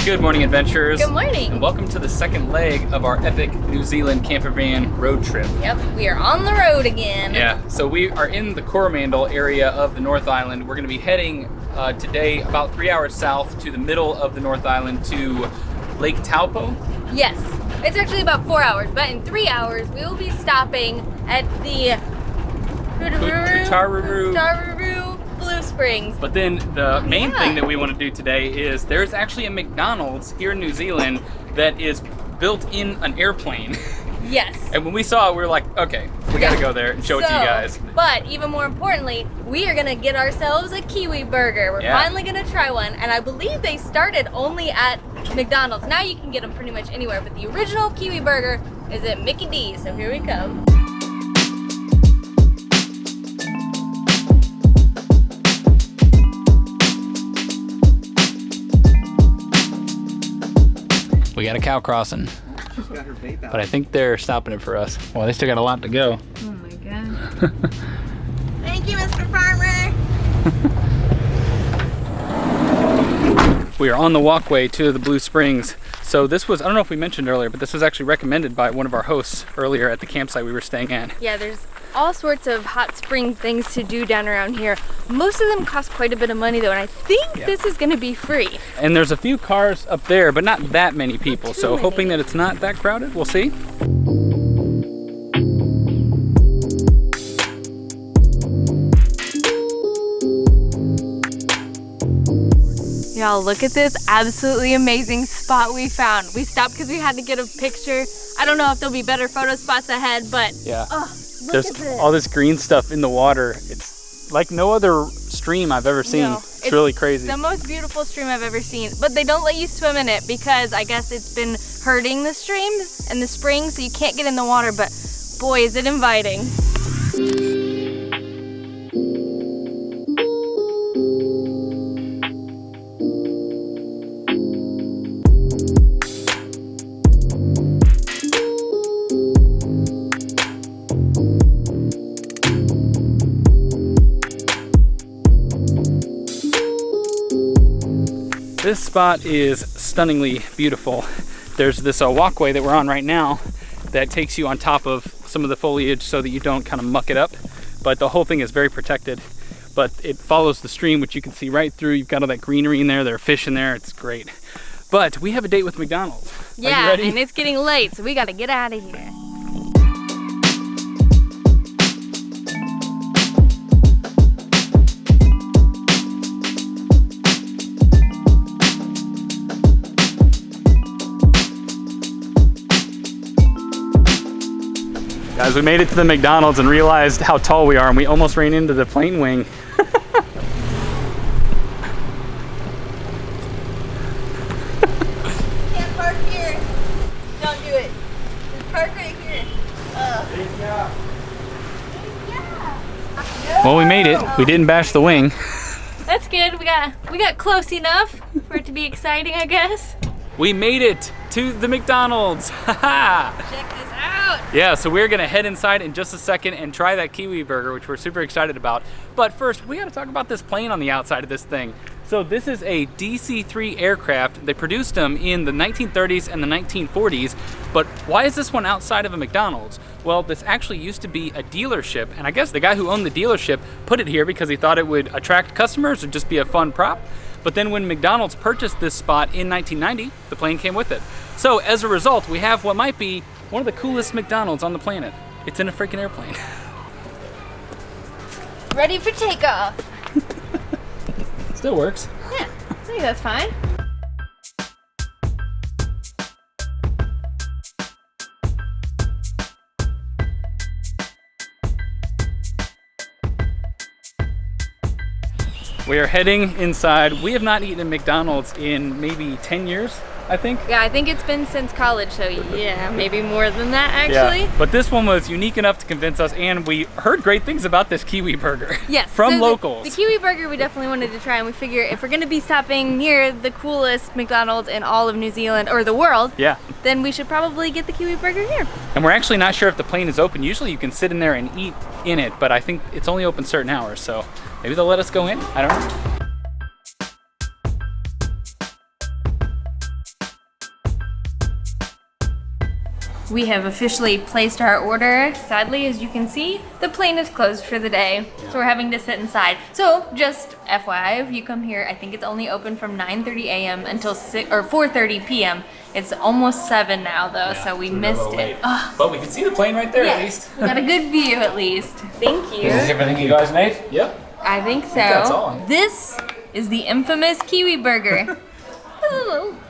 Good morning, adventurers. Good morning. And welcome to the second leg of our epic New Zealand camper van road trip. Yep, we are on the road again. Yeah, so we are in the Coromandel area of the North Island. We're going to be heading today about 3 hours south to the middle of the North Island to Lake Taupo. Yes, it's actually about 4 hours, but in 3 hours we will be stopping at the Tararoo Blue Springs. But then the main thing that we want to do today is there's actually a McDonald's here in New Zealand that is built in an airplane. Yes. And when we saw it, we were like, okay, we got to go there and show it to you guys. But even more importantly, we are going to get ourselves a Kiwi Burger. We're finally going to try one, and I believe they started only at McDonald's. Now you can get them pretty much anywhere, but the original Kiwi Burger is at Mickey D's, so here we come. We got a cow crossing. She's got her vape out. But I think they're stopping it for us. Well, they still got a lot to go. Oh my god. Thank you, Mr. Farmer. We are on the walkway to the Blue Springs. So this was, I don't know if we mentioned earlier, but this was actually recommended by one of our hosts earlier at the campsite we were staying at. Yeah, there's all sorts of hot spring things to do down around here. Most of them cost quite a bit of money though, and I think this is gonna be free. And there's a few cars up there, but not that many people. So hoping that it's not that crowded, we'll see. Y'all, look at this absolutely amazing spot we found. We stopped because we had to get a picture. I don't know if there'll be better photo spots ahead, but There's all this green stuff in the water. It's like no other stream I've ever seen. No, it's really crazy. The most beautiful stream I've ever seen, but they don't let you swim in it because I guess it's been hurting the stream and the spring, so you can't get in the water, but boy, is it inviting. This spot is stunningly beautiful. There's this walkway that we're on right now that takes you on top of some of the foliage so that you don't kind of muck it up. But the whole thing is very protected. But it follows the stream, which you can see right through. You've got all that greenery in there. There are fish in there. It's great. But we have a date with McDonald's. Yeah, are you ready? And it's getting late, so we got to get out of here. Guys, we made it to the McDonald's and realized how tall we are, and we almost ran into the plane wing. Can't park here. Don't do it. Just park right here. Well, we made it. We didn't bash the wing. That's good. We got close enough for it to be exciting, I guess. We made it to the McDonald's. Haha. Check this out. Yeah, so we're gonna head inside in just a second and try that Kiwi Burger, which we're super excited about. But first, we gotta talk about this plane on the outside of this thing. So this is a DC-3 aircraft. They produced them in the 1930s and the 1940s, but why is this one outside of a McDonald's? Well, this actually used to be a dealership, and I guess the guy who owned the dealership put it here because he thought it would attract customers or just be a fun prop. But then when McDonald's purchased this spot in 1990, the plane came with it. So as a result, we have what might be one of the coolest McDonald's on the planet. It's in a freaking airplane. Ready for takeoff. Still works. Yeah, I think that's fine. We are heading inside. We have not eaten at McDonald's in maybe 10 years, I think. Yeah, I think it's been since college, so yeah, maybe more than that actually. Yeah, but this one was unique enough to convince us, and we heard great things about this Kiwi Burger. Yes. From so locals. The Kiwi Burger we definitely wanted to try, and we figure if we're gonna be stopping near the coolest McDonald's in all of New Zealand, or the world, then we should probably get the Kiwi Burger here. And we're actually not sure if the plane is open. Usually you can sit in there and eat in it, but I think it's only open certain hours, so maybe they'll let us go in, I don't know. We have officially placed our order. Sadly, as you can see, the plane is closed for the day, so we're having to sit inside. So just FYI, if you come here, I think it's only open from 9:30 a.m. until 4:30 p.m. It's almost 7 now though, so we missed it. But we can see the plane right there at least. We got a good view at least. Thank you. Is this everything you guys made? Yep. I think so. That's all. This is the infamous Kiwi Burger.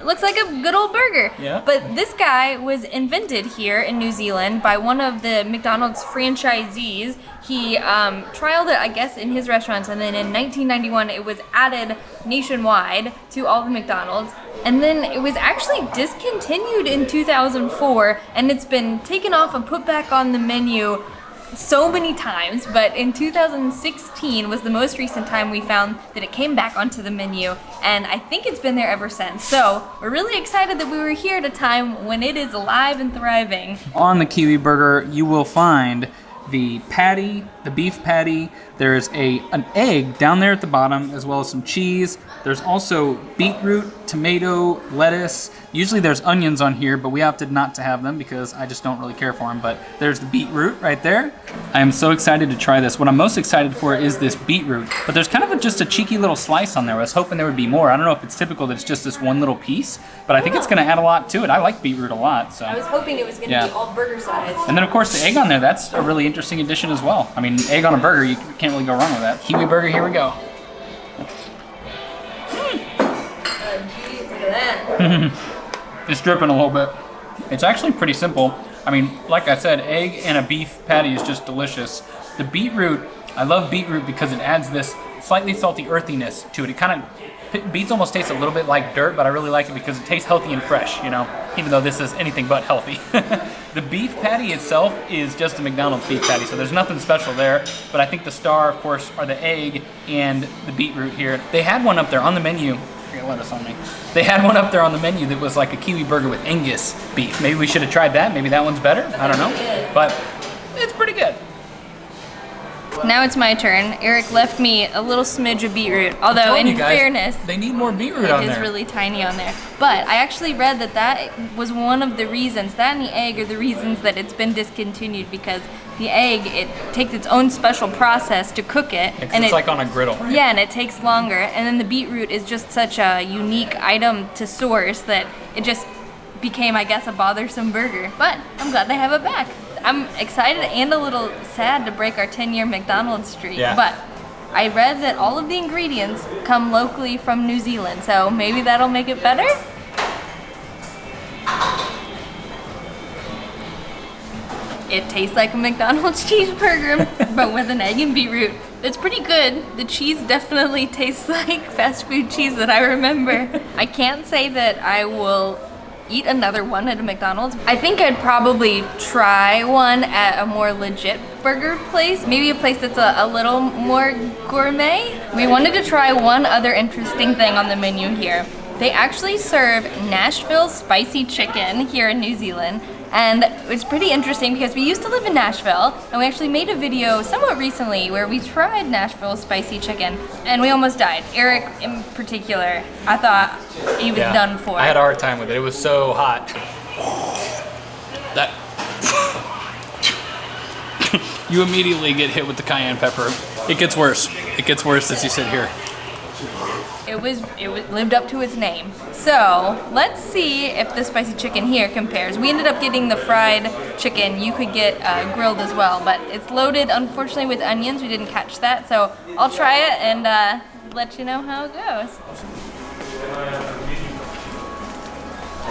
Looks like a good old burger. Yeah. But this guy was invented here in New Zealand by one of the McDonald's franchisees. He trialed it, I guess, in his restaurants, and then in 1991 it was added nationwide to all the McDonald's. And then it was actually discontinued in 2004, and it's been taken off and put back on the menu so many times, but in 2016 was the most recent time we found that it came back onto the menu, and I think it's been there ever since. So we're really excited that we were here at a time when it is alive and thriving. On the Kiwi Burger, you will find the patty, the beef patty. There's an egg down there at the bottom, as well as some cheese. There's also beetroot, tomato, lettuce. Usually there's onions on here, but we opted not to have them because I just don't really care for them. But there's the beetroot right there. I am so excited to try this. What I'm most excited for is this beetroot. But there's kind of just a cheeky little slice on there. I was hoping there would be more. I don't know if it's typical that it's just this one little piece, but I think it's gonna add a lot to it. I like beetroot a lot, so. I was hoping it was gonna be all burger size. And then of course the egg on there, that's a really interesting addition as well. I mean, egg on a burger, you can't really go wrong with that. Kiwi Burger, here we go. Geez, look at that. It's dripping a little bit. It's actually pretty simple. I mean, like I said, egg and a beef patty is just delicious. The beetroot, I love beetroot because it adds this slightly salty earthiness to it. It kind of, beets almost taste a little bit like dirt, but I really like it because it tastes healthy and fresh, you know, even though this is anything but healthy. The beef patty itself is just a McDonald's beef patty, so there's nothing special there, but I think the star, of course, are the egg and the beetroot here. They had one up there on the menu. Lettuce on me. They had one up there on the menu that was like a Kiwi Burger with Angus beef. Maybe we should have tried that. Maybe that one's better. I don't know. But it's pretty good. Now it's my turn. Eric left me a little smidge of beetroot, although in fairness, they need more beetroot on there. It is really tiny on there. But I actually read that that was one of the reasons, that and the egg are the reasons that it's been discontinued, because the egg, it takes its own special process to cook it. And it's like on a griddle, right? Yeah, and it takes longer. And then the beetroot is just such a unique item to source that it just became, I guess, a bothersome burger. But I'm glad they have it back. I'm excited and a little sad to break our 10-year McDonald's streak, but I read that all of the ingredients come locally from New Zealand, so maybe that'll make it better? It tastes like a McDonald's cheeseburger, but with an egg and beetroot. It's pretty good. The cheese definitely tastes like fast food cheese that I remember. I can't say that I will eat another one at a McDonald's. I think I'd probably try one at a more legit burger place, maybe a place that's a little more gourmet. We wanted to try one other interesting thing on the menu here. They actually serve Nashville spicy chicken here in New Zealand, and it's pretty interesting because we used to live in Nashville, and we actually made a video somewhat recently where we tried Nashville spicy chicken, and we almost died. Eric in particular, I thought he was done for. I had a hard time with it. It was so hot. That you immediately get hit with the cayenne pepper. It gets worse. It gets worse as you sit here. It lived up to its name. So let's see if the spicy chicken here compares. We ended up getting the fried chicken. You could get grilled as well, but it's loaded, unfortunately, with onions. We didn't catch that, so I'll try it and let you know how it goes.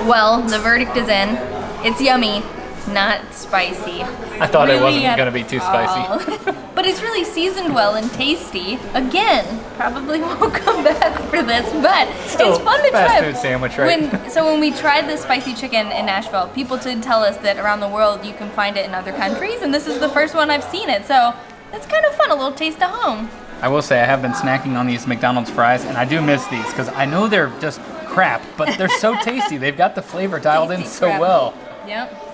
Well, the verdict is in. It's yummy, not spicy. I thought it wasn't going to be too spicy. But it's really seasoned well and tasty. Again, probably won't come back for this, but still, it's fun to try. Fast food sandwich, right? So when we tried the spicy chicken in Nashville, people did tell us that around the world you can find it in other countries, and this is the first one I've seen it, so it's kind of fun, a little taste of home. I will say I have been snacking on these McDonald's fries, and I do miss these because I know they're just crap, but they're so tasty. They've got the flavor dialed in so well. Yep.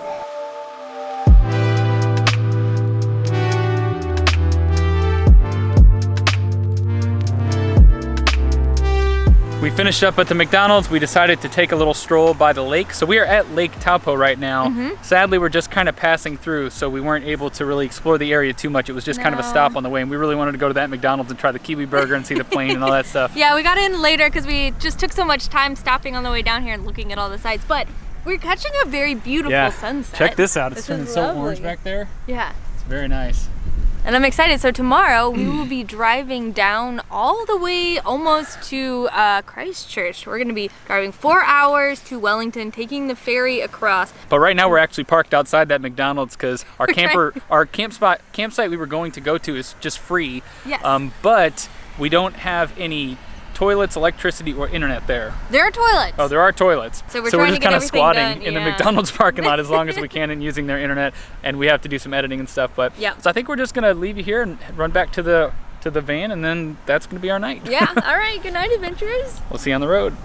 We We finished up at the McDonald's. We decided to take a little stroll by the lake. So we are at Lake Taupo right now. Sadly, we're just kind of passing through, so we weren't able to really explore the area too much. It was just kind of a stop on the way, and we really wanted to go to that McDonald's and try the Kiwi Burger and see the plane and all that stuff. Yeah, we got in later because we just took so much time stopping on the way down here and looking at all the sights. But we're catching a very beautiful sunset. Check this out. It's This turning is so lovely. orange back there. Yeah. It's very nice. And I'm excited. So tomorrow we will be driving down all the way almost to Christchurch. We're going to be driving 4 hours to Wellington, taking the ferry across. But right now we're actually parked outside that McDonald's because our campsite we were going to go to is just free. Yes. But we don't have any toilets, electricity, or internet there. There are toilets. Oh, there are toilets. So we're just just kind of everything squatting done, in the yeah. McDonald's parking lot as long as we can and using their internet, and we have to do some editing and stuff. But so I think we're just gonna leave you here and run back to the van, and then that's gonna be our night. Yeah. All right. Good night, adventurers. We'll see you on the road.